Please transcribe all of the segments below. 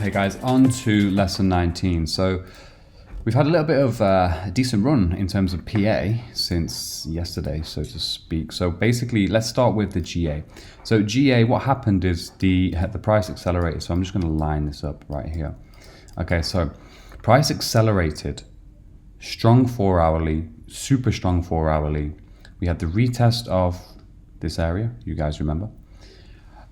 Okay guys, on to lesson 19. So we've had a little bit of a decent run in terms of PA since yesterday, so to speak. So basically, let's start with the GA. So GA, what happened is the price accelerated. So I'm just going to line this up right here. Okay, so price accelerated, strong 4 hourly, super strong 4 hourly. We had the retest of this area, you guys remember.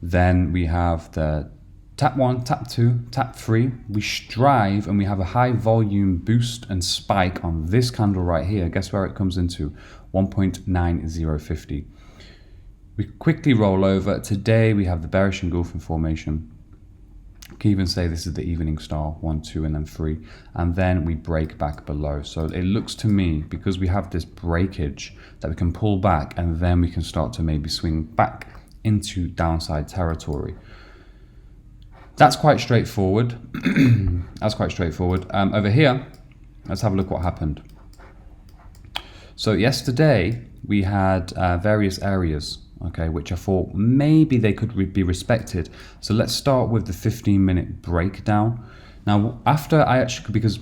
Then we have the tap 1, tap 2, tap 3. We strive and we have a high volume boost and spike on this candle right here. Guess where it comes into? 1.9050. We quickly roll over. Today we have the bearish engulfing formation. You can even say this is the evening star, 1, 2, and then 3. And then we break back below. So it looks to me, because we have this breakage, that we can pull back and then we can start to maybe swing back into downside territory. That's quite straightforward. That's quite straightforward. Over here, let's have a look what happened. So yesterday we had various areas, okay, which I thought maybe they could be respected. So let's start with the 15-minute breakdown. Now, after I actually, because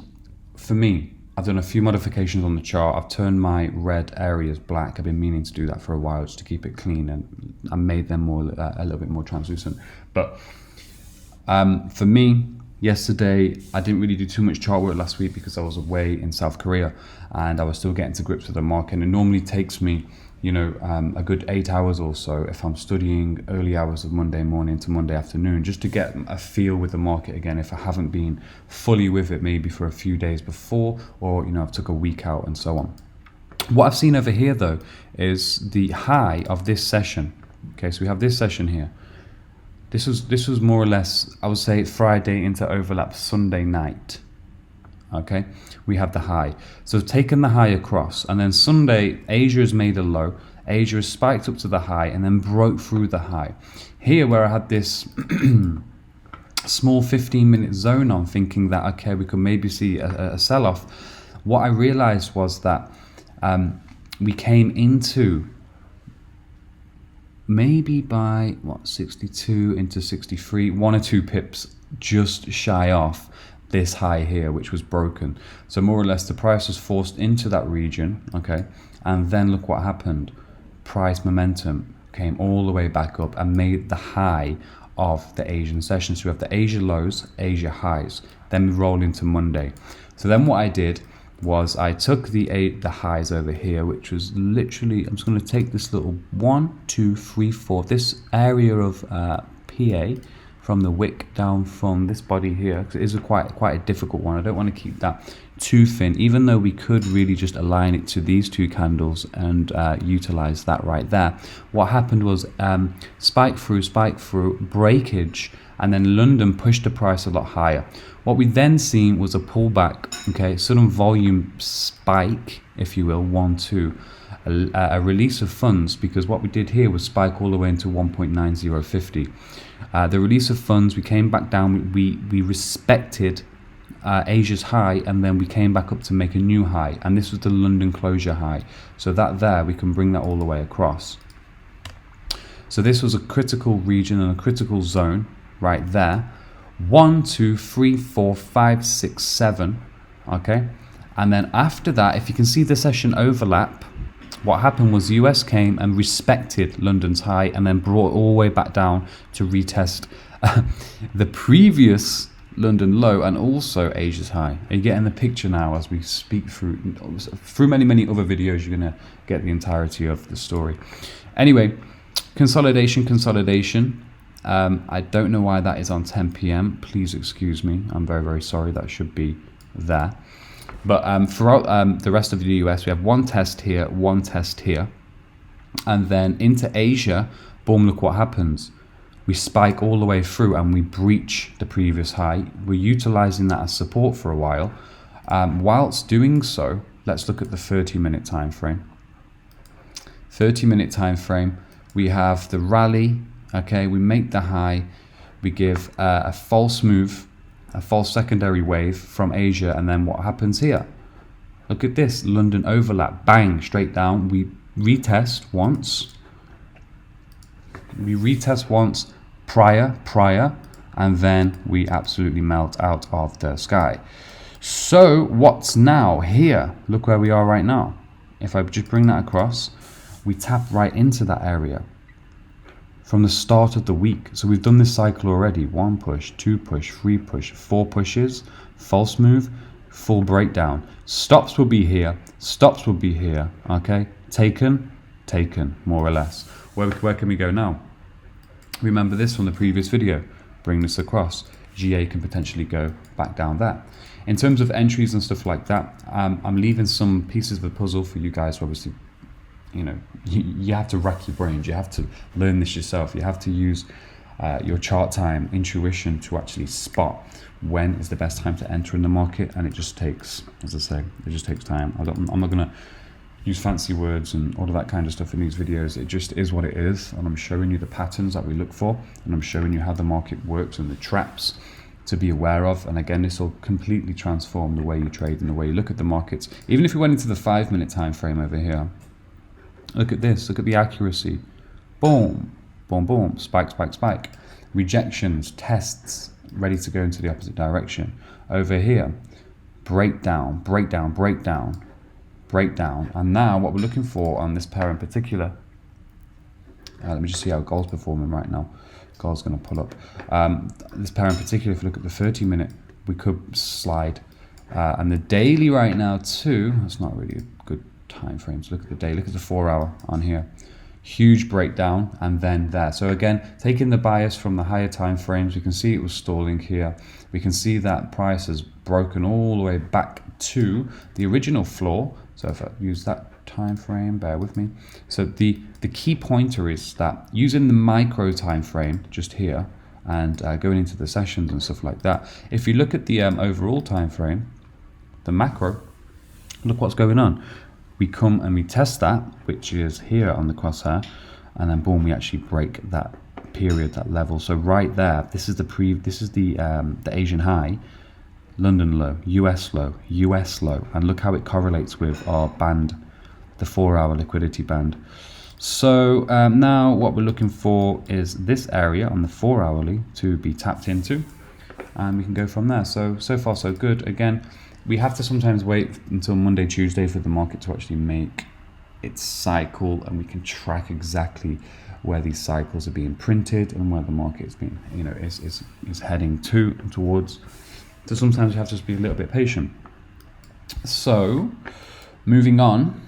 for me, I've done a few modifications on the chart. I've turned my red areas black. I've been meaning to do that for a while just to keep it clean, and I made them more a little bit more translucent. But for me, yesterday, I didn't really do too much chart work last week because I was away in South Korea and I was still getting to grips with the market. And it normally takes me, you know, a good 8 hours or so if I'm studying early hours of Monday morning to Monday afternoon, just to get a feel with the market again if I haven't been fully with it maybe for a few days before, or, you know, I've took a week out and so on. What I've seen over here though is the high of this session. Okay, so we have this session here. This was more or less, I would say, Friday into overlap Sunday night. Okay, we have the high. So taken the high across, and then Sunday, Asia has made a low. Asia has spiked up to the high and then broke through the high. Here, where I had this small 15-minute zone on, thinking that, okay, we could maybe see a sell-off, what I realized was that we came into maybe by, 62 into 63, 1 or 2 pips just shy off this high here, which was broken. So more or less the price was forced into that region, okay? And then look what happened. Price momentum came all the way back up and made the high of the Asian session. So we have the Asia lows, Asia highs. Then we roll into Monday. So then what I did was I took the highs over here, which was literally, I'm just going to take this little 1, 2, 3, 4, this area of PA from the wick down from this body here, because it is quite a difficult one. I don't want to keep that too thin, even though we could really just align it to these 2 candles and utilize that right there. What happened was spike through, breakage, and then London pushed the price a lot higher. What we then seen was a pullback, okay, sudden volume spike, if you will, 1, 2, a release of funds, because what we did here was spike all the way into 1.9050. The release of funds, we came back down, we respected Asia's high, and then we came back up to make a new high, and this was the London closure high. So that there, we can bring that all the way across. So this was a critical region and a critical zone right there. 1, 2, 3, 4, 5, 6, 7, okay? And then after that, if you can see the session overlap, what happened was US came and respected London's high and then brought it all the way back down to retest the previous London low and also Asia's high. Are you getting the picture now as we speak through many other videos? You're going to get the entirety of the story. Anyway, consolidation. I don't know why that is on 10 p.m. Please excuse me. I'm very, very sorry. That should be there. But throughout the rest of the US, we have 1 test here, 1 test here. And then into Asia, boom, look what happens. We spike all the way through and we breach the previous high. We're utilizing that as support for a while. Whilst doing so, let's look at the 30-minute time frame. 30-minute time frame, we have the rally. Okay, we make the high, we give a false move, a false secondary wave from Asia, and then what happens here? Look at this, London overlap, bang, straight down. We retest once, prior, and then we absolutely melt out of the sky. So what's now here? Look where we are right now. If I just bring that across, we tap right into that area from the start of the week. So we've done this cycle already. 1 push, 2 push, 3 push, 4 pushes, false move, full breakdown. Stops will be here, stops will be here, okay? Taken, more or less. Where can we go now? Remember this from the previous video. Bring this across. GA can potentially go back down there. In terms of entries and stuff like that, I'm leaving some pieces of the puzzle for you guys. Obviously, you know, you have to rack your brains. You have to learn this yourself. You have to use your chart time, intuition to actually spot when is the best time to enter in the market. And it just takes, as I say, it just takes time. I'm not going to use fancy words and all of that kind of stuff in these videos. It just is what it is, and I'm showing you the patterns that we look for, and I'm showing you how the market works and the traps to be aware of. And again, this will completely transform the way you trade and the way you look at the markets. Even if we went into the 5-minute time frame over here, look at this, look at the accuracy. Boom, boom, boom, spike, spike, spike. Rejections, tests, ready to go into the opposite direction. Over here, breakdown, breakdown, breakdown, breakdown. And now what we're looking for on this pair in particular, let me just see how gold's performing right now. Gold's going to pull up. This pair in particular, if you look at the 30-minute, we could slide. And the daily right now too, that's not really a good time frame. So look at the day, look at the 4-hour on here. Huge breakdown, and then there. So again, taking the bias from the higher time frames, we can see it was stalling here. We can see that price has broken all the way back to the original floor. So if I use that time frame, bear with me. So the key pointer is that using the micro time frame just here and going into the sessions and stuff like that, if you look at the overall time frame, the macro, look what's going on. We come and we test that, which is here on the crosshair, and then boom, we actually break that period, that level. So right there, this is the Asian high, London low, US low, US low, and look how it correlates with our band, the 4-hour liquidity band. So now what we're looking for is this area on the 4-hourly to be tapped into, and we can go from there. So far so good. Again, we have to sometimes wait until Monday, Tuesday for the market to actually make its cycle, and we can track exactly where these cycles are being printed and where the market is being, you know, is heading towards. So sometimes you have to just be a little bit patient. So moving on,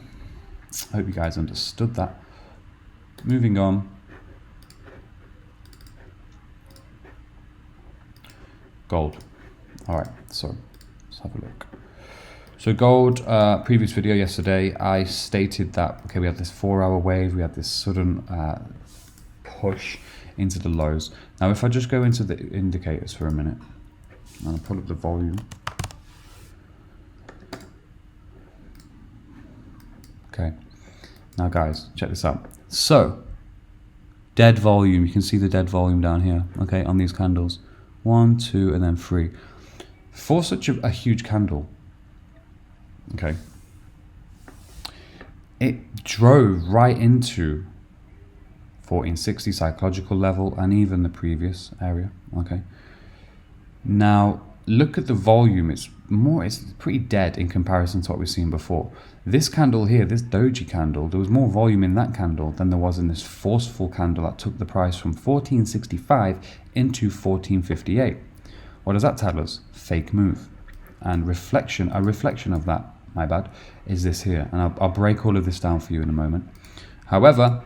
I hope you guys understood that. Moving on. Gold. All right, so let's have a look. So gold, previous video yesterday, I stated that, okay, we had this 4-hour wave, we had this sudden push into the lows. Now, if I just go into the indicators for a minute, and I'll pull up the volume. Okay, now guys, check this out. So, dead volume, you can see the dead volume down here, okay, on these candles. 1, 2, and then 3. For such a huge candle, okay, it drove right into 1460 psychological level and even the previous area, okay. Now look at the volume, it's pretty dead in comparison to what we've seen before. This candle here, this doji candle, there was more volume in that candle than there was in this forceful candle that took the price from 1465 into 1458. What does that tell us? Fake move. And a reflection of that, my bad, is this here. And I'll break all of this down for you in a moment. However,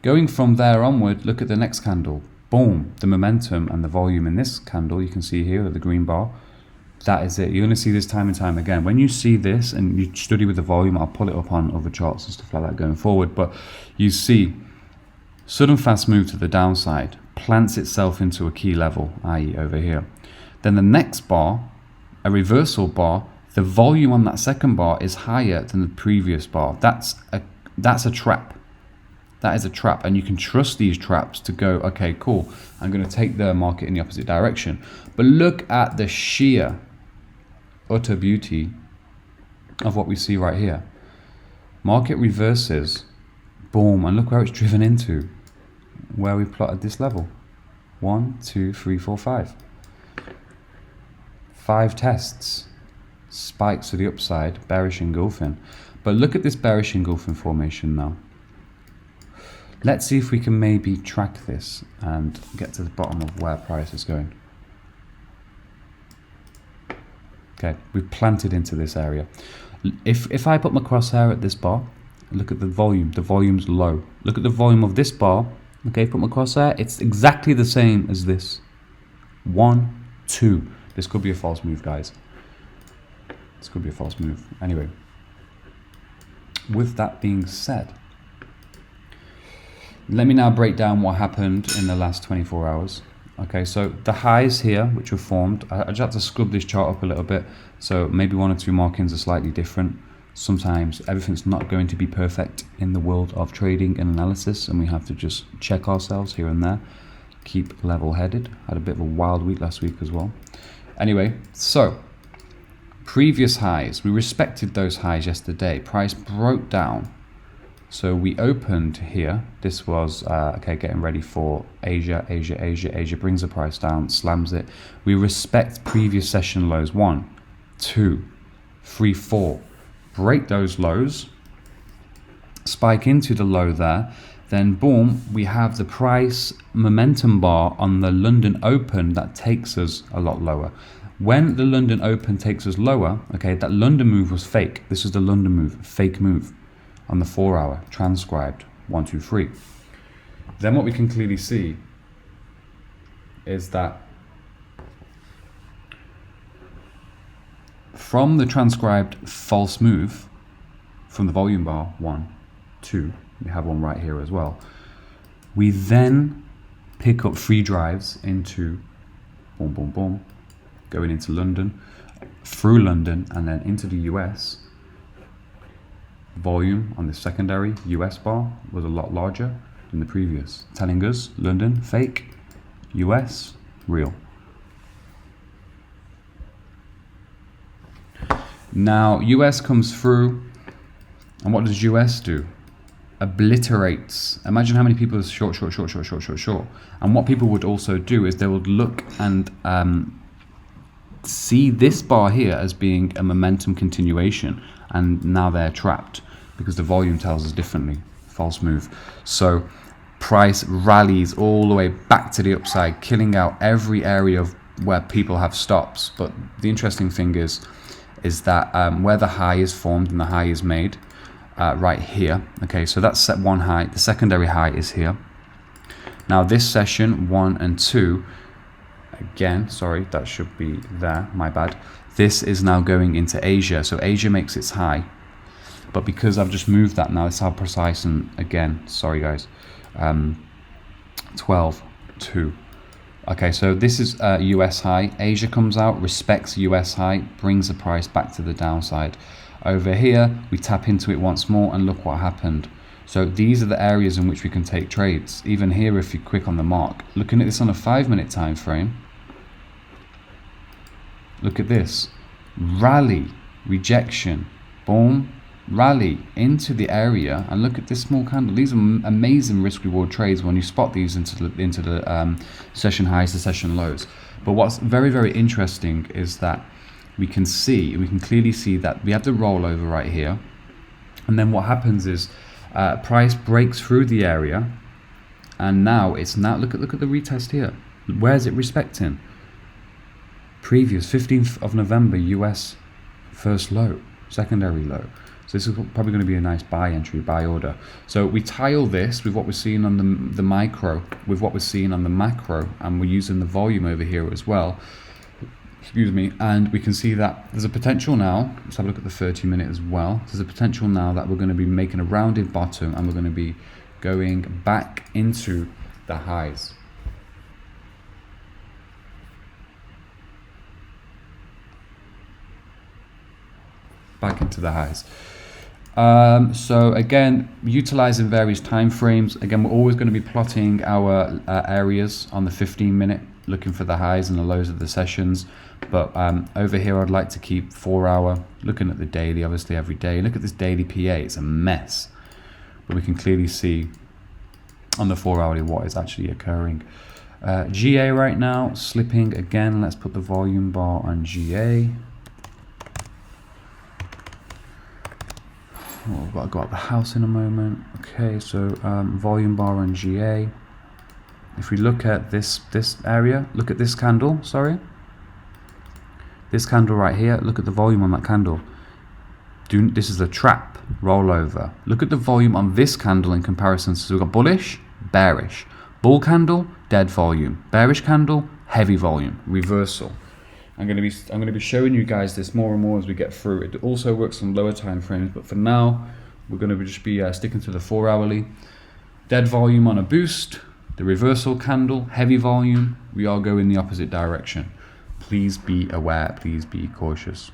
going from there onward, look at the next candle. Boom, the momentum and the volume in this candle, you can see here, the green bar, that is it. You're going to see this time and time again. When you see this and you study with the volume, I'll pull it up on other charts and stuff like that going forward, but you see sudden fast move to the downside, plants itself into a key level, i.e. over here. Then the next bar, a reversal bar, the volume on that second bar is higher than the previous bar. That's a trap. That is a trap, and you can trust these traps to go, okay, cool, I'm going to take the market in the opposite direction. But look at the sheer, utter beauty of what we see right here. Market reverses, boom, and look where it's driven into, where we plotted this level, 1, 2, 3, 4, 5. 5 tests. Spikes to the upside, bearish engulfing. But look at this bearish engulfing formation now. Let's see if we can maybe track this and get to the bottom of where price is going. Okay, we've planted into this area. If I put my crosshair at this bar, look at the volume's low. Look at the volume of this bar. Okay, put my crosshair, it's exactly the same as this. 1, 2. This could be a false move, guys. This could be a false move. Anyway, with that being said, let me now break down what happened in the last 24 hours. Okay, so the highs here, which were formed, I just have to scrub this chart up a little bit. So maybe 1 or 2 markings are slightly different. Sometimes everything's not going to be perfect in the world of trading and analysis, and we have to just check ourselves here and there. Keep level-headed. Had a bit of a wild week last week as well. Anyway, so previous highs, we respected those highs yesterday. Price broke down. So we opened here. This was, okay, getting ready for Asia. Asia brings the price down, slams it. We respect previous session lows. 1, 2, 3, 4. Break those lows. Spike into the low there. Then boom, we have the price momentum bar on the London Open that takes us a lot lower. When the London Open takes us lower, okay, that London move was fake. This is the London move, fake move. On the 4 hour, transcribed 1, 2, 3. Then what we can clearly see is that from the transcribed false move, from the volume bar 1, 2, we have one right here as well. We then pick up 3 drives into boom, boom, boom, going into London, through London, and then into the US. Volume on the secondary US bar was a lot larger than the previous, telling us London fake, US real. Now US comes through, and what does US do? Obliterates. Imagine how many people is short. And what people would also do is they would look and see this bar here as being a momentum continuation, and now they're trapped because the volume tells us differently. False move. So price rallies all the way back to the upside, killing out every area of where people have stops. But the interesting thing is that where the high is formed and the high is made, right here. Okay, so that's set 1 high. The secondary high is here. Now this session 1 and 2, again, sorry, that should be there, my bad. This is now going into Asia, so Asia makes its high. But because I've just moved that now, that's how precise, and again, sorry guys, 12, 2. Okay, so this is US high. Asia comes out, respects US high, brings the price back to the downside. Over here, we tap into it once more, and look what happened. So these are the areas in which we can take trades. Even here, if you click on the mark, looking at this on a 5-minute time frame, look at this. Rally, rejection, boom, rally into the area, and look at this small candle. These are amazing risk reward trades when you spot these into the session highs to session lows. But what's very, very interesting is that we can clearly see that we have the rollover right here, and then what happens is price breaks through the area, and now look at the retest here. Where is it respecting? Previous 15th of November US first low, secondary low. So this is probably going to be a nice buy entry, buy order. So we tile this with what we're seeing on the micro, with what we're seeing on the macro, and we're using the volume over here as well. Excuse me, and we can see that there's a potential now. Let's have a look at the 30-minute as well. There's a potential now that we're going to be making a rounded bottom, and we're going to be going back into the highs. Back into the highs. So again, utilizing various time frames. Again, we're always going to be plotting our areas on the 15-minute, looking for the highs and the lows of the sessions. But over here, I'd like to keep 4 hour, looking at the daily, obviously every day. Look at this daily PA, it's a mess. But we can clearly see on the 4 hourly what is actually occurring. GA right now, slipping again. Let's put the volume bar on GA. Oh, I've got to go out the house in a moment. Okay, so volume bar on GA. If we look at this area, look at this candle, sorry. This candle right here, look at the volume on that candle. This is a trap rollover. Look at the volume on this candle in comparison. So we've got bullish, bearish. Bull candle, dead volume. Bearish candle, heavy volume. Reversal. I'm going to be showing you guys this more and more as we get through. It also works on lower time frames, but for now, we're going to just be sticking to the 4 hourly. Dead volume on a boost. The reversal candle, heavy volume. We are going the opposite direction. Please be aware. Please be cautious.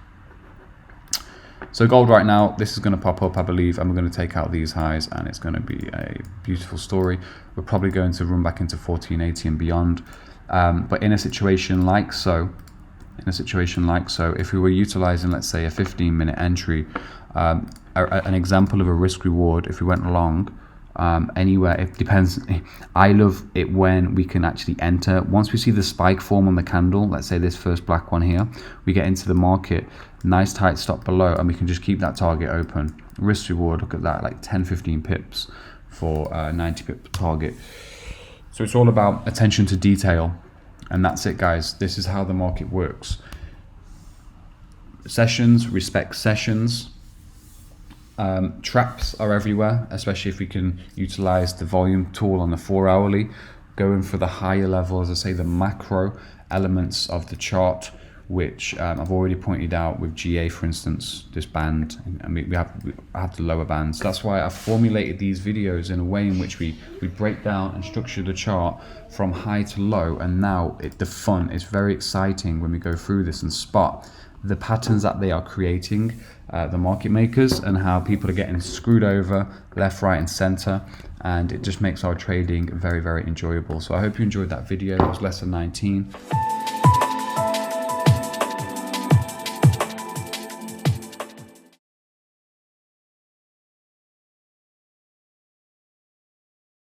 So gold right now, this is going to pop up, I believe, and we're going to take out these highs, and it's going to be a beautiful story. We're probably going to run back into 1480 and beyond. But in a situation like so, if we were utilizing, let's say, a 15-minute entry, an example of a risk reward, if we went long, anywhere, it depends. I love it when we can actually enter. Once we see the spike form on the candle, let's say this first black one here, we get into the market, nice tight stop below, and we can just keep that target open. Risk reward, look at that, like 10-15 pips for 90 pip target. So it's all about attention to detail, and that's it, guys. This is how the market works. Sessions respect sessions. Traps are everywhere, especially if we can utilize the volume tool on the 4 hourly, going for the higher level, as I say, the macro elements of the chart, which I've already pointed out with GA, for instance, this band, and we have the lower bands. That's why I've formulated these videos in a way in which we break down and structure the chart from high to low, and now the fun is very exciting when we go through this and spot the patterns that they are creating, the market makers, and how people are getting screwed over left, right, and center, and it just makes our trading very, very enjoyable. So I hope you enjoyed that video. It was lesson 19.